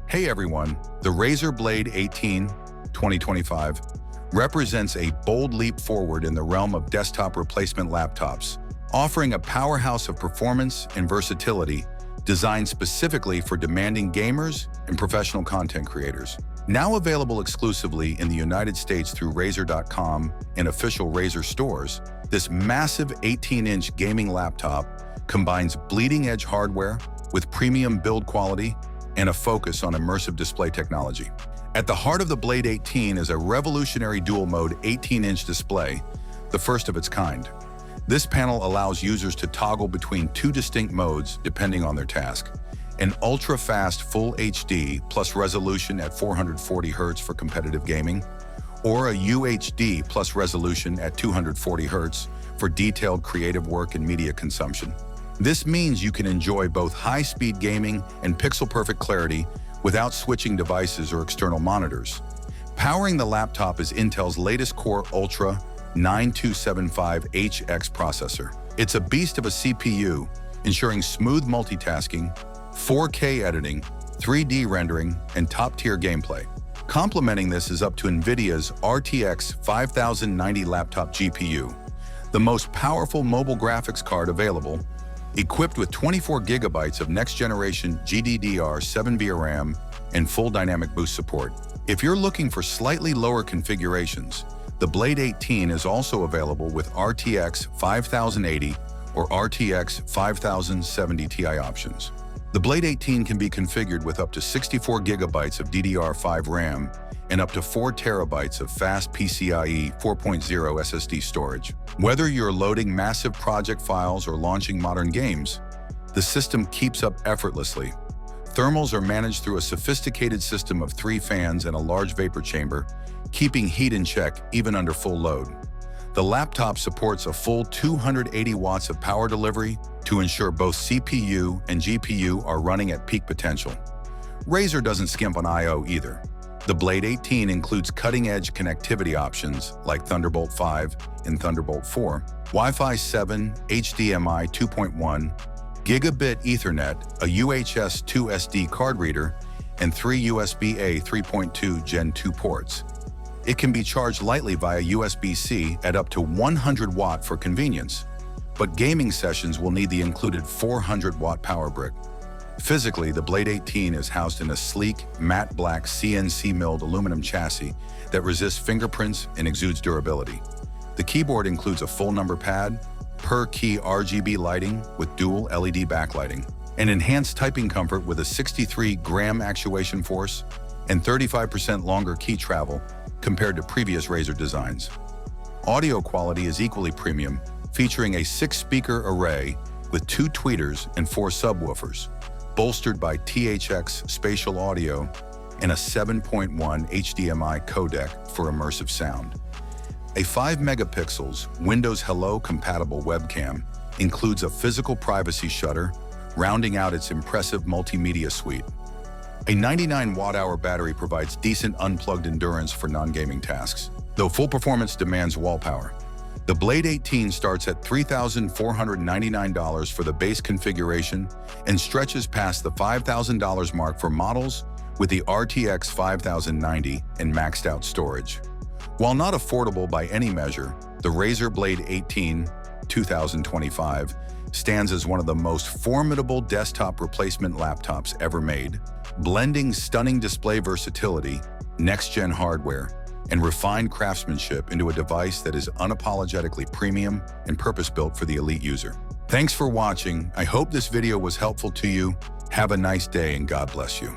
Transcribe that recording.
Hey everyone, the Razer Blade 18 2025 represents a bold leap forward in the realm of desktop replacement laptops, offering a powerhouse of performance and versatility designed specifically for demanding gamers and professional content creators. Now available exclusively in the United States through Razer.com and official Razer stores, this massive 18-inch gaming laptop combines bleeding-edge hardware with premium build quality and a focus on immersive display technology. At the heart of the Blade 18 is a revolutionary dual-mode 18-inch display, the first of its kind. This panel allows users to toggle between two distinct modes depending on their task: an ultra-fast Full HD plus resolution at 440 Hz for competitive gaming, or a UHD plus resolution at 240 Hz for detailed creative work and media consumption. This means you can enjoy both high-speed gaming and pixel-perfect clarity without switching devices or external monitors. Powering the laptop is Intel's latest Core Ultra 9275HX processor. It's a beast of a CPU, ensuring smooth multitasking, 4K editing, 3D rendering, and top-tier gameplay. Complementing this is up to NVIDIA's RTX 5090 laptop GPU, the most powerful mobile graphics card available, equipped with 24 gigabytes of next-generation GDDR7 VRAM and full dynamic boost support. If you're looking for slightly lower configurations, the Blade 18 is also available with RTX 5080 or RTX 5070 Ti options. The Blade 18 can be configured with up to 64 gigabytes of DDR5 RAM and up to 4 terabytes of fast PCIe 4.0 SSD storage. Whether you're loading massive project files or launching modern games, the system keeps up effortlessly. Thermals are managed through a sophisticated system of 3 fans and a large vapor chamber, keeping heat in check even under full load. The laptop supports a full 280 watts of power delivery to ensure both CPU and GPU are running at peak potential. Razer doesn't skimp on I/O either. The Blade 18 includes cutting-edge connectivity options like Thunderbolt 5 and Thunderbolt 4, Wi-Fi 7, HDMI 2.1, Gigabit Ethernet, a UHS 2 SD card reader, and 3 USB-A 3.2 Gen 2 ports. It can be charged lightly via USB-C at up to 100 watt for convenience, but gaming sessions will need the included 400 watt power brick. Physically, the Blade 18 is housed in a sleek, matte black CNC milled aluminum chassis that resists fingerprints and exudes durability. The keyboard includes a full number pad, per-key RGB lighting with dual LED backlighting, and enhanced typing comfort with a 63-gram actuation force and 35% longer key travel compared to previous Razer designs. Audio quality is equally premium, featuring a 6-speaker array with 2 tweeters and 4 subwoofers, bolstered by THX spatial audio and a 7.1 HDMI codec for immersive sound. A 5 megapixels Windows Hello compatible webcam includes a physical privacy shutter, rounding out its impressive multimedia suite. A 99 watt-hour battery provides decent unplugged endurance for non-gaming tasks, though full performance demands wall power. The Blade 18 starts at $3,499 for the base configuration and stretches past the $5,000 mark for models with the RTX 5090 and maxed out storage. While not affordable by any measure, the Razer Blade 18 2025 stands as one of the most formidable desktop replacement laptops ever made, blending stunning display versatility, next-gen hardware, and refined craftsmanship into a device that is unapologetically premium and purpose-built for the elite user. Thanks for watching. I hope this video was helpful to you. Have a nice day and God bless you.